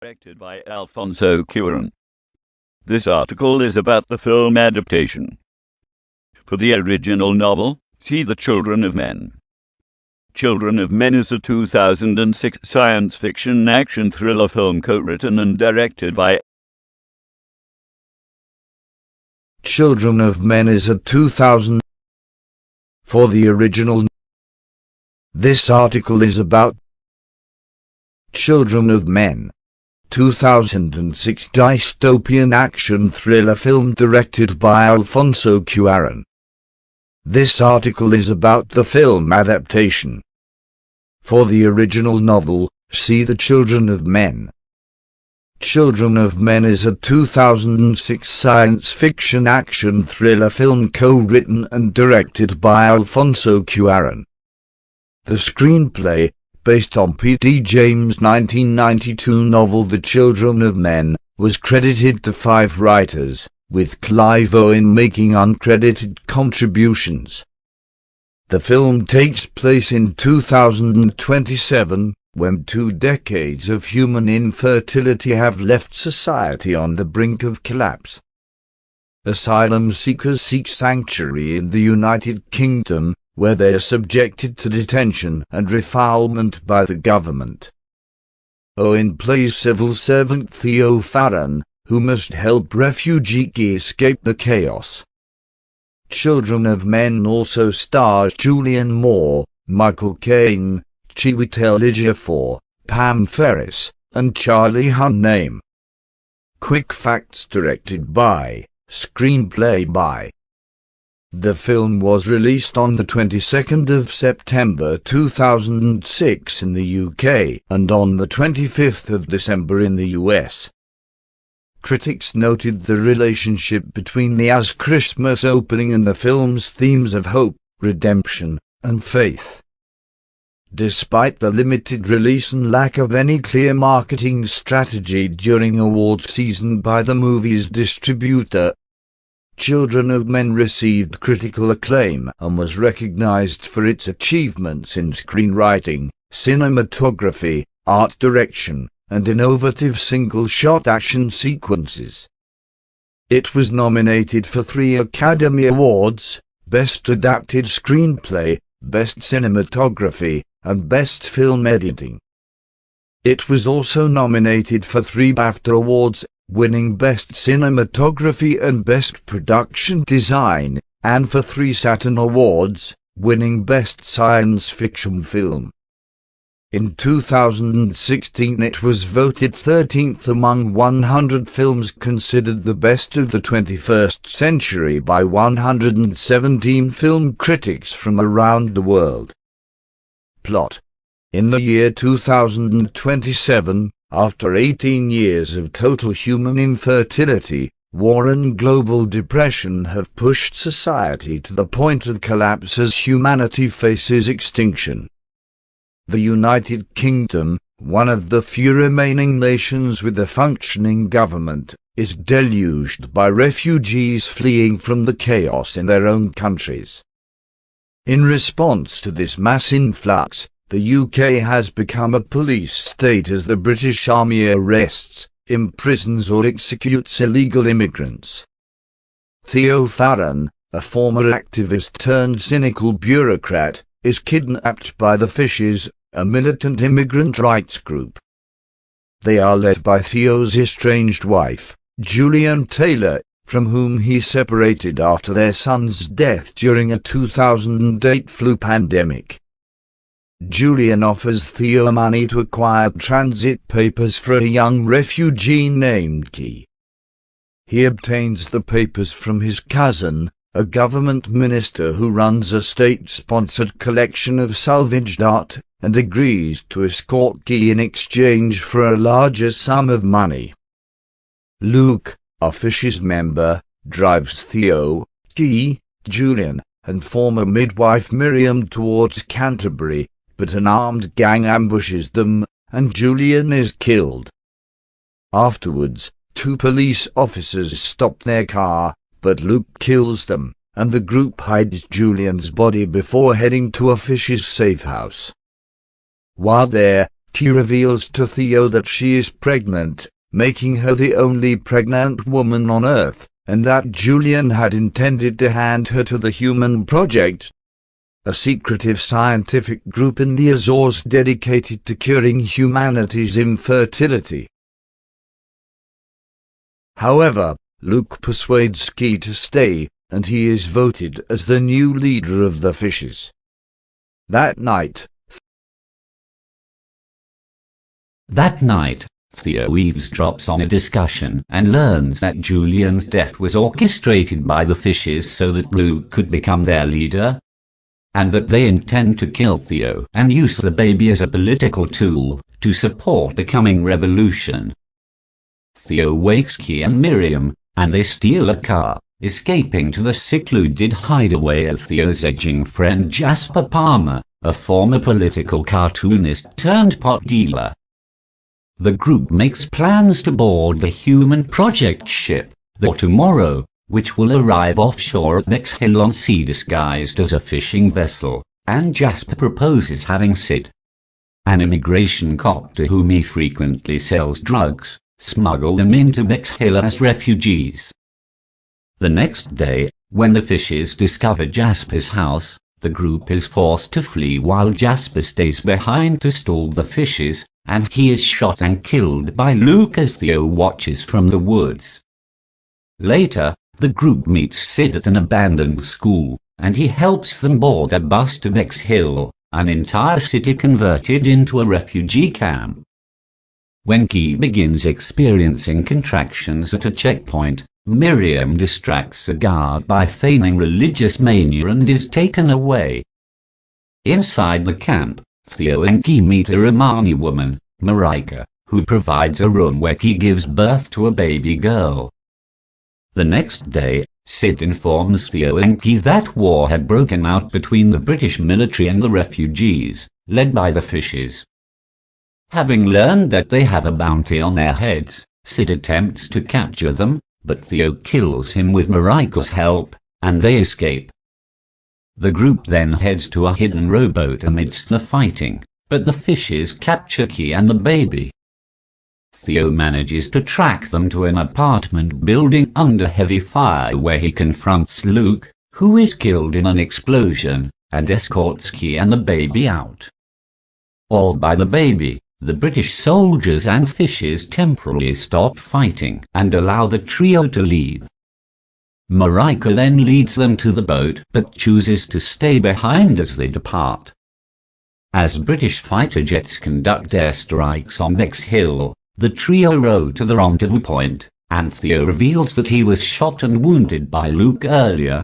Directed by Alfonso Cuarón. This article is about the film adaptation. For the original novel, see The Children of Men. Children of Men is a 2006 science fiction action thriller film co-written and directed by Children of Men is a 2000 for the original. This article is about Children of Men, 2006 dystopian action thriller film directed by Alfonso Cuarón. This article is about the film adaptation. For the original novel, see The Children of Men. Children of Men is a 2006 science fiction action thriller film co-written and directed by Alfonso Cuarón. The screenplay, based on P.D. James' 1992 novel The Children of Men, was credited to 5 writers, with Clive Owen making uncredited contributions. The film takes place in 2027, when 2 decades of human infertility have left society on the brink of collapse. Asylum seekers seek sanctuary in the United Kingdom, where they are subjected to detention and refoulement by the government. Owen plays civil servant Theo Farron, who must help refugee Guy escape the chaos. Children of Men also stars Julianne Moore, Michael Caine, Chiwetel Ejiofor, Pam Ferris, and Charlie Hunnam. Quick facts directed by, screenplay by. The film was released on the 22nd of September 2006 in the UK and on the 25th of December in the US. Critics noted the relationship between the As Christmas opening and the film's themes of hope, redemption, and faith. Despite the limited release and lack of any clear marketing strategy during awards season by the movie's distributor, Children of Men received critical acclaim and was recognized for its achievements in screenwriting, cinematography, art direction, and innovative single-shot action sequences. It was nominated for 3 Academy Awards: Best Adapted Screenplay, Best Cinematography, and Best Film Editing. It was also nominated for 3 BAFTA Awards, winning Best Cinematography and Best Production Design, and for 3 Saturn Awards, winning Best Science Fiction Film. In 2016 it was voted 13th among 100 films considered the best of the 21st century by 117 film critics from around the world. Plot. In the year 2027, after 18 years of total human infertility, war and global depression have pushed society to the point of collapse as humanity faces extinction. The United Kingdom, one of the few remaining nations with a functioning government, is deluged by refugees fleeing from the chaos in their own countries. In response to this mass influx, the UK has become a police state as the British Army arrests, imprisons or executes illegal immigrants. Theo Farron, a former activist turned cynical bureaucrat, is kidnapped by the Fishes, a militant immigrant rights group. They are led by Theo's estranged wife, Julianne Taylor, from whom he separated after their son's death during a 2008 flu pandemic. Julian offers Theo money to acquire transit papers for a young refugee named Guy. He obtains the papers from his cousin, a government minister who runs a state-sponsored collection of salvaged art, and agrees to escort Guy in exchange for a larger sum of money. Luke, a Fishes member, drives Theo, Guy, Julian, and former midwife Miriam towards Canterbury, but an armed gang ambushes them, and Julian is killed. Afterwards, 2 police officers stop their car, but Luke kills them, and the group hides Julian's body before heading to a Fishes safe house. While there, Key reveals to Theo that she is pregnant, making her the only pregnant woman on Earth, and that Julian had intended to hand her to the Human Project, a secretive scientific group in the Azores dedicated to curing humanity's infertility. However, Luke persuades Key to stay, and he is voted as the new leader of the Fishes. That night, Theo eavesdrops on a discussion and learns that Julian's death was orchestrated by the Fishes so that Luke could become their leader, and that they intend to kill Theo and use the baby as a political tool to support the coming revolution. Theo wakes Key and Miriam, and they steal a car, escaping to the secluded hideaway of Theo's edging friend Jasper Palmer, a former political cartoonist turned pot dealer. The group makes plans to board the Human Project ship, the Tomorrow, which will arrive offshore at Bexhill-on-Sea disguised as a fishing vessel, and Jasper proposes having Sid, an immigration cop to whom he frequently sells drugs, smuggle them into Bexhill as refugees. The next day, when the Fishes discover Jasper's house, the group is forced to flee while Jasper stays behind to stall the Fishes, and he is shot and killed by Luke as Theo watches from the woods. Later, the group meets Sid at an abandoned school, and he helps them board a bus to Bexhill, an entire city converted into a refugee camp. When Key begins experiencing contractions at a checkpoint, Miriam distracts a guard by feigning religious mania and is taken away. Inside the camp, Theo and Key meet a Romani woman, Marika, who provides a room where Key gives birth to a baby girl. The next day, Sid informs Theo and Key that war had broken out between the British military and the refugees, led by the Fishes. Having learned that they have a bounty on their heads, Sid attempts to capture them, but Theo kills him with Marika's help, and they escape. The group then heads to a hidden rowboat amidst the fighting, but the Fishes capture Key and the baby. Theo manages to track them to an apartment building under heavy fire where he confronts Luke, who is killed in an explosion, and escorts Key and the baby out. Awed by the baby, the British soldiers and Fishes temporarily stop fighting and allow the trio to leave. Marika then leads them to the boat but chooses to stay behind as they depart. As British fighter jets conduct airstrikes on Bexhill, the trio row to the rendezvous point, and Theo reveals that he was shot and wounded by Luke earlier.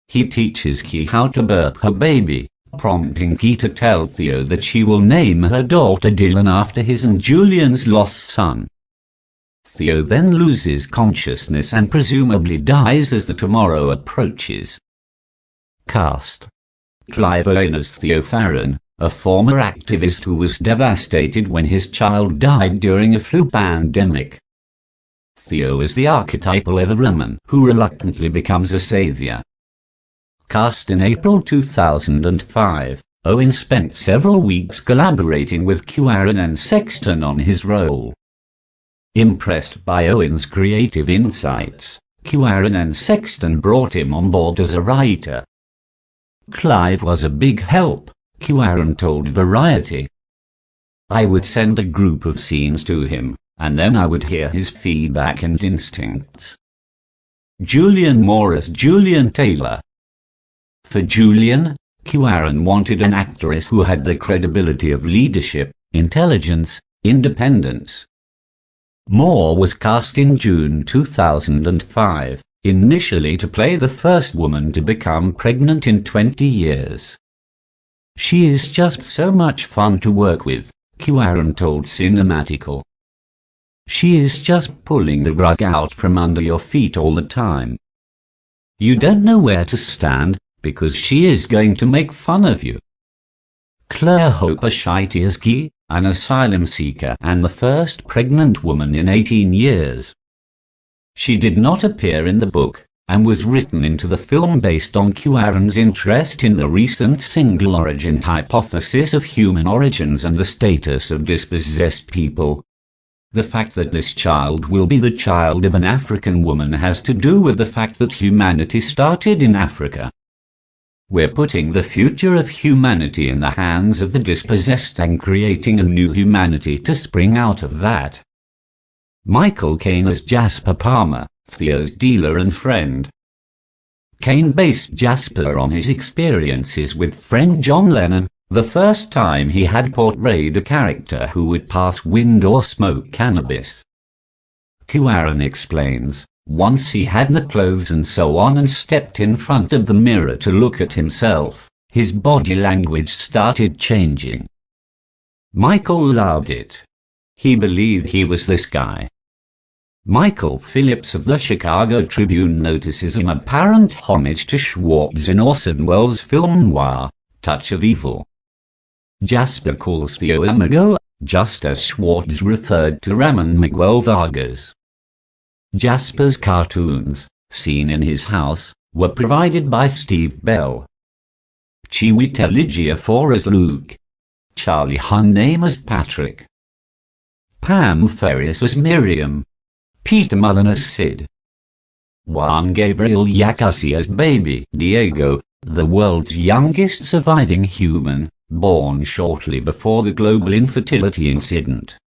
He teaches Key how to birth her baby, prompting Key to tell Theo that she will name her daughter Dylan after his and Julian's lost son. Theo then loses consciousness and presumably dies as the Tomorrow approaches. Cast: Clive Owen as Theo Farron, a former activist who was devastated when his child died during a flu pandemic. Theo is the archetypal Everyman who reluctantly becomes a savior. Cast in April 2005, Owen spent several weeks collaborating with Ciaran and Sexton on his role. Impressed by Owen's creative insights, Ciaran and Sexton brought him on board as a writer. Clive was a big help, Ciaran told Variety. I would send a group of scenes to him, and then I would hear his feedback and instincts. Julian Moore as Julian Taylor. For Julian, Ciaran wanted an actress who had the credibility of leadership, intelligence, independence. Moore was cast in June 2005, initially to play the first woman to become pregnant in 20 years. She is just so much fun to work with, Ciaran told Cinematical. She is just pulling the rug out from under your feet all the time. You don't know where to stand, because she is going to make fun of you. Claire Hooper Shitey as Key, an asylum seeker and the first pregnant woman in 18 years. She did not appear in the book, and was written into the film based on Cuarón's interest in the recent single origin hypothesis of human origins and the status of dispossessed people. The fact that this child will be the child of an African woman has to do with the fact that humanity started in Africa. We're putting the future of humanity in the hands of the dispossessed and creating a new humanity to spring out of that. Michael Caine as Jasper Palmer, Theo's dealer and friend. Caine based Jasper on his experiences with friend John Lennon, the first time he had portrayed a character who would pass wind or smoke cannabis. Cuarón explains, once he had the clothes and so on and stepped in front of the mirror to look at himself, his body language started changing. Michael loved it. He believed he was this guy. Michael Phillips of the Chicago Tribune notices an apparent homage to Schwartz in Orson Welles' film noir, Touch of Evil. Jasper calls Theo amigo, just as Schwartz referred to Ramon Miguel Vargas. Jasper's cartoons, seen in his house, were provided by Steve Bell. Chiwetel Ejiofor as Luke. Charlie Hunnam as Patrick. Pam Ferris as Miriam. Peter Mullen as Sid. Juan Gabriel Yacasi as Baby Diego, the world's youngest surviving human, born shortly before the global infertility incident.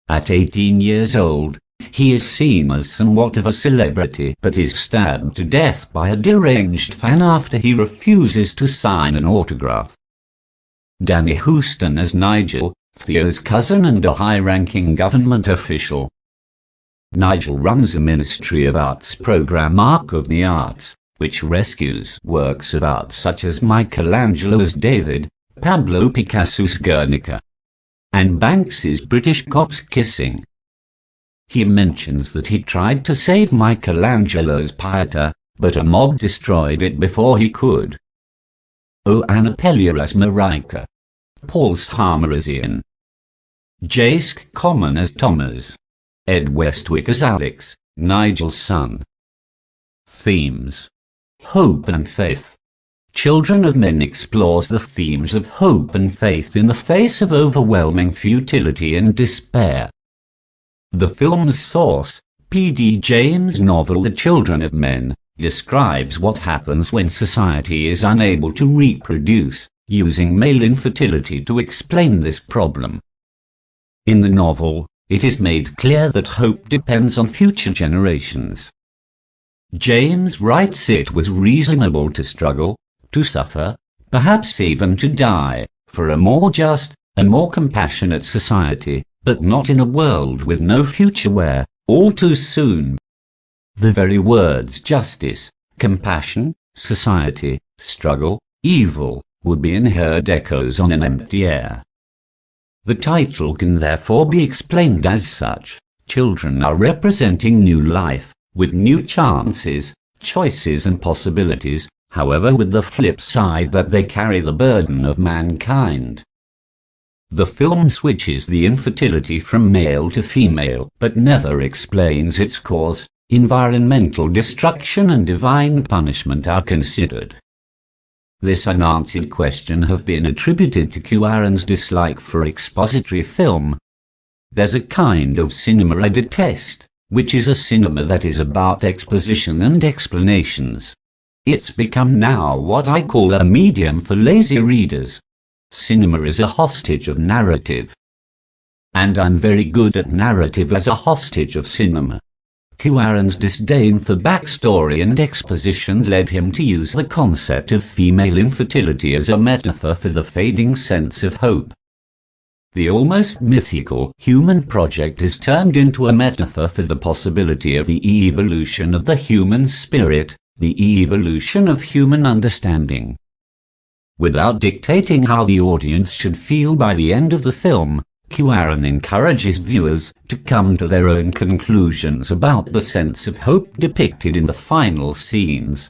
At 18 years old, he is seen as somewhat of a celebrity but is stabbed to death by a deranged fan after he refuses to sign an autograph. Danny Houston as Nigel, Theo's cousin and a high-ranking government official. Nigel runs a Ministry of Arts program, Arc of the Arts, which rescues works of art such as Michelangelo's David, Pablo Picasso's Guernica, and Banks's British Cops Kissing. He mentions that he tried to save Michelangelo's Pieta, but a mob destroyed it before he could. Anna Pellier as Marika. Paul Sharma as Ian. Jace Common as Thomas. Ed Westwick as Alex, Nigel's son. Themes. Hope and faith. Children of Men explores the themes of hope and faith in the face of overwhelming futility and despair. The film's source, P.D. James' novel The Children of Men, describes what happens when society is unable to reproduce, using male infertility to explain this problem. In the novel, it is made clear that hope depends on future generations. James writes it was reasonable to struggle, to suffer, perhaps even to die, for a more just and more compassionate society, but not in a world with no future where, all too soon, the very words justice, compassion, society, struggle, evil, would be inherent echoes on an empty air. The title can therefore be explained as such. Children are representing new life, with new chances, choices and possibilities, however with the flip side that they carry the burden of mankind. The film switches the infertility from male to female, but never explains its cause. Environmental destruction and divine punishment are considered. This unanswered question have been attributed to Cuarón's dislike for expository film. There's a kind of cinema I detest, which is a cinema that is about exposition and explanations. It's become now what I call a medium for lazy readers. Cinema is a hostage of narrative. And I'm very good at narrative as a hostage of cinema. Cuarón's disdain for backstory and exposition led him to use the concept of female infertility as a metaphor for the fading sense of hope. The almost mythical human project is turned into a metaphor for the possibility of the evolution of the human spirit, the evolution of human understanding. Without dictating how the audience should feel by the end of the film, Cuarón encourages viewers to come to their own conclusions about the sense of hope depicted in the final scenes.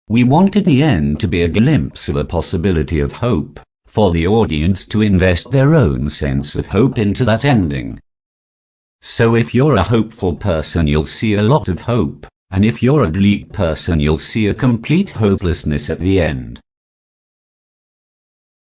We wanted the end to be a glimpse of a possibility of hope, for the audience to invest their own sense of hope into that ending. So if you're a hopeful person, you'll see a lot of hope, And if you're a bleak person, you'll see a complete hopelessness at the end.